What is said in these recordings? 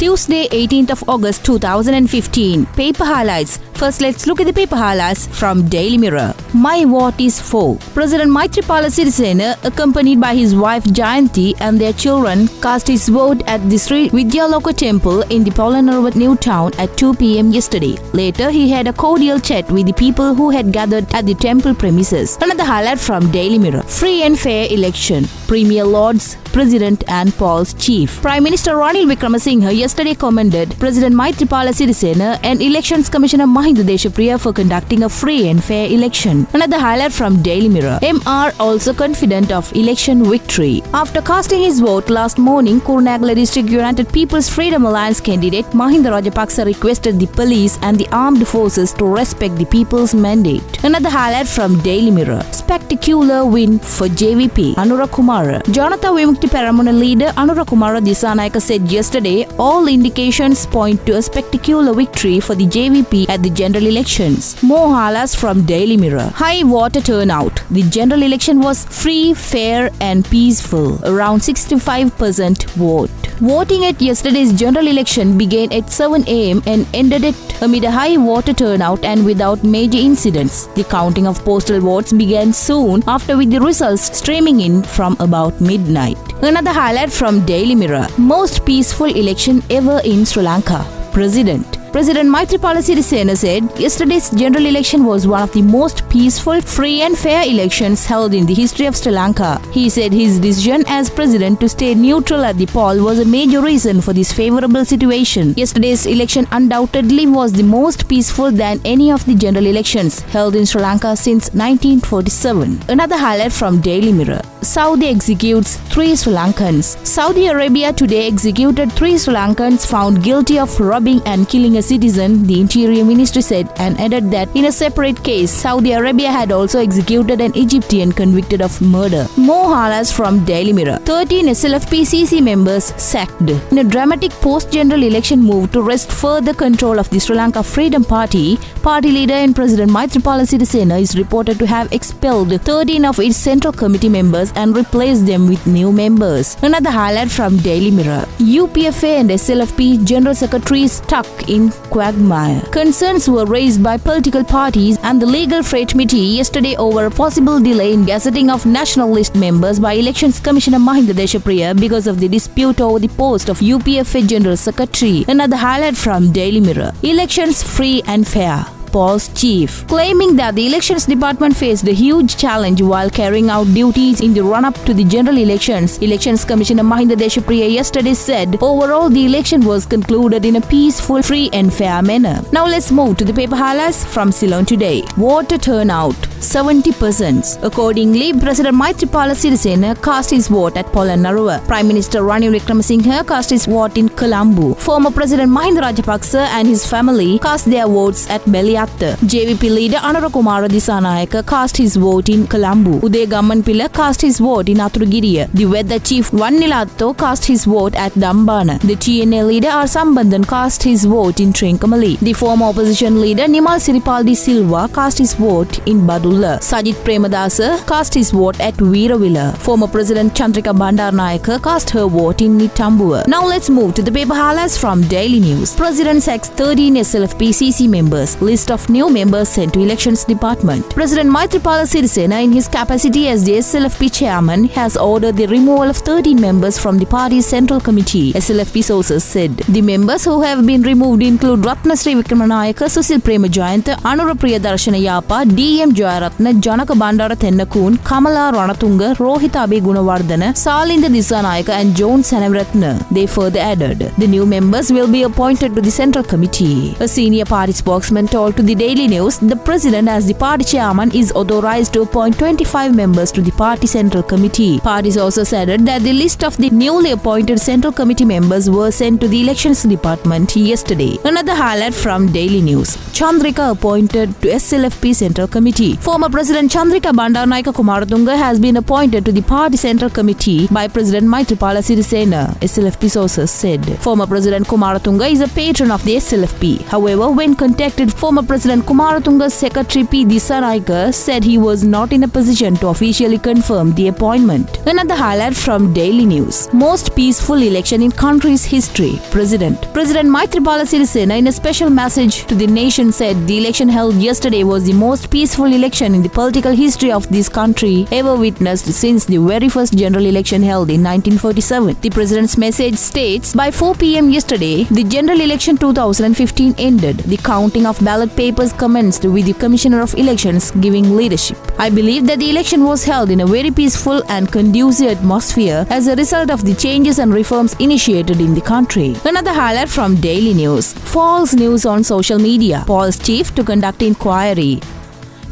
Tuesday, 18th of August 2015. Paper highlights. First, let's look at the paper highlights from Daily Mirror. My vote is for. President Maithripala Sirisena, accompanied by his wife Jayanti and their children, cast his vote at the Sri Vidyaloka temple in the Polonnaruwa new town at 2 p.m. yesterday. Later, he had a cordial chat with the people who had gathered at the temple premises. Another highlight from Daily Mirror. Free and fair election. Premier Lords, President and Paul's Chief. Prime Minister Ranil Wickremesinghe yesterday commended President Maithripala Sirisena and Elections Commissioner Mahinda Deshapriya for conducting a free and fair election. Another highlight from Daily Mirror. MR also confident of election victory. After casting his vote last morning, Kurunegala District United People's Freedom Alliance candidate Mahinda Rajapaksa requested the police and the armed forces to respect the people's mandate. Another highlight from Daily Mirror. Spectacular win for JVP. Anura Kumara. Janata Vimukti Peramuna leader Anura Kumara Disanayaka said yesterday all indications point to a spectacular victory for the JVP at the general elections. More highlights from Daily Mirror. High voter turnout. The general election was free, fair and peaceful. Around 65% vote. Voting at yesterday's general election began at 7 a.m. and ended it amid a high voter turnout and without major incidents. The counting of postal votes began soon after, with the results streaming in from about midnight. Another highlight from Daily Mirror. Most peaceful election ever in Sri Lanka. President Maithripala Sirisena said yesterday's general election was one of the most peaceful, free and fair elections held in the history of Sri Lanka. He said his decision as president to stay neutral at the poll was a major reason for this favorable situation. Yesterday's election undoubtedly was the most peaceful than any of the general elections held in Sri Lanka since 1947. Another highlight from Daily Mirror. Saudi executes 3 Sri Lankans. Saudi Arabia today executed 3 Sri Lankans found guilty of robbing and killing a citizen, the Interior Ministry said, and added that in a separate case, Saudi Arabia had also executed an Egyptian convicted of murder. More highlights from Daily Mirror. 13 SLFP-CC members sacked. In a dramatic post-general election move to wrest further control of the Sri Lanka Freedom Party, party leader and President Maithripala Sirisena is reported to have expelled 13 of its Central Committee members and replaced them with new members. Another highlight from Daily Mirror. UPFA and SLFP General Secretary stuck in quagmire. Concerns were raised by political parties and the Legal Fraternity yesterday over a possible delay in gazetting of national list members by Elections Commissioner Mahinda Deshapriya because of the dispute over the post of UPFA General Secretary. Another highlight from Daily Mirror. Elections free and fair. Paul's chief, claiming that the elections department faced a huge challenge while carrying out duties in the run-up to the general elections. Elections Commissioner Mahinda Deshapriya yesterday said overall the election was concluded in a peaceful, free and fair manner. Now let's move to the paper highlights from Ceylon today. Voter turnout 70%. Accordingly, President Maithripala Sirisena cast his vote at Polonnaruwa. Prime Minister Ranil Wickremesinghe cast his vote in Colombo. Former President Mahinda Rajapaksa and his family cast their votes at Beliatta. JVP leader Anura Kumara Disanayaka cast his vote in Colombo. Uday Gammanpilla cast his vote in Athuragiriya. The weather chief Vannilatho cast his vote at Dambana. The TNA leader R. Sambandhan cast his vote in Trincomalee. The former opposition leader Nimal Siripal Silva cast his vote in Badulla. Sajith Premadasa cast his vote at Veeravilla. Former President Chandrika Bandaranaike cast her vote in Nitambua. Now let's move to the paper highlights from Daily News. President sacks 13 SLFP-CC members. List of new members sent to Elections Department. President Maithripala Sirisena, in his capacity as the SLFP chairman, has ordered the removal of 13 members from the party's Central Committee, SLFP sources said. The members who have been removed include Ratnasri Wickramanayaka, Susil Premajayantha, Anura Priyadarshana Yapa, DM Jayaratna, Janaka Bandara Tennakun, Kamala Ranatunga, Rohita Abe Gunawardana, Salinda Disanayaka and Joan Sanavaratna. They further added, the new members will be appointed to the Central Committee. A senior party spokesman told to the Daily News, the president as the party chairman is authorized to appoint 25 members to the party Central Committee. Parties also said that the list of the newly appointed Central Committee members were sent to the Elections Department yesterday. Another highlight from Daily News. Chandrika appointed to SLFP Central Committee. Former President Chandrika Bandaranaike Kumaratunga has been appointed to the party central committee by President Maitripala Sirisena, SLFP sources said. Former President Kumaratunga is a patron of the SLFP. However, when contacted, former President Kumaratunga's secretary P. Dissanayake said he was not in a position to officially confirm the appointment. Another highlight from Daily News. Most peaceful election in country's history. President Maitripala Sirisena in a special message to the nation said the election held yesterday was the most peaceful election in the political history of this country ever witnessed since the very first general election held in 1947. The president's message states, by 4 p.m. yesterday, the general election 2015 ended. The counting of ballot papers commenced with the Commissioner of Elections giving leadership. I believe that the election was held in a very peaceful and conducive atmosphere as a result of the changes and reforms initiated in the country. Another highlight from Daily News. False news on social media. Polls chief to conduct inquiry.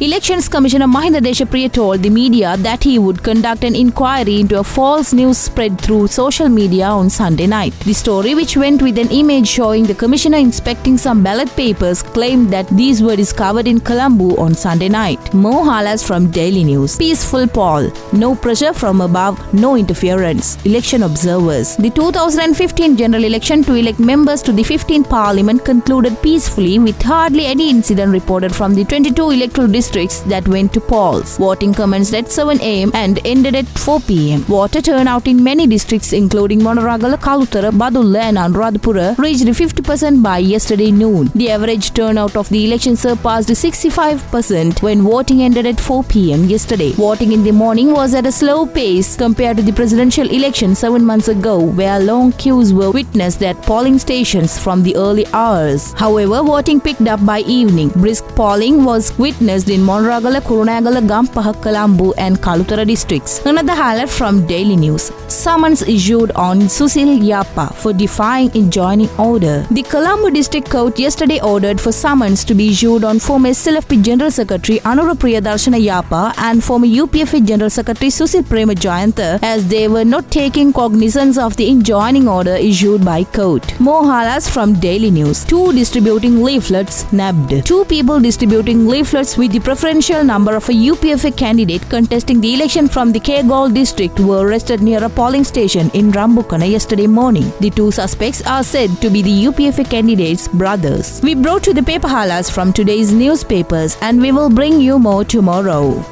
Elections Commissioner Mahinda Deshapriya told the media that he would conduct an inquiry into a false news spread through social media on Sunday night. The story, which went with an image showing the commissioner inspecting some ballot papers, claimed that these were discovered in Colombo on Sunday night. More highlights from Daily News. Peaceful poll. No pressure from above, no interference. Election observers. The 2015 general election to elect members to the 15th Parliament concluded peacefully with hardly any incident reported from the 22 electoral districts that went to polls. Voting commenced at 7 a.m. and ended at 4 p.m. Voter turnout in many districts including Monoragala, Kalutara, Badulla and Anuradhapura reached 50% by yesterday noon. The average turnout of the election surpassed 65% when voting ended at 4 p.m. yesterday. Voting in the morning was at a slow pace compared to the presidential election 7 months ago, where long queues were witnessed at polling stations from the early hours. However, voting picked up by evening. Brisk polling was witnessed in Monoragala, Kurunegala, Gampaha, Colombo and Kalutara districts. Another highlight from Daily News. Summons issued on Susil Yapa for defying enjoining order. The Colombo District Court yesterday ordered for summons to be issued on former SLFP General Secretary Anura Priyadarshana Yapa and former UPFA General Secretary Susil Prema Jayantha as they were not taking cognizance of the enjoining order issued by court. More highlights from Daily News. 2 distributing leaflets nabbed. 2 people distributing leaflets with the preferential number of a UPFA candidate contesting the election from the Kegol district were arrested near a polling station in Rambukana yesterday morning. The 2 suspects are said to be the UPFA candidates' brothers. We brought you the paper highlights from today's newspapers and we will bring you more tomorrow.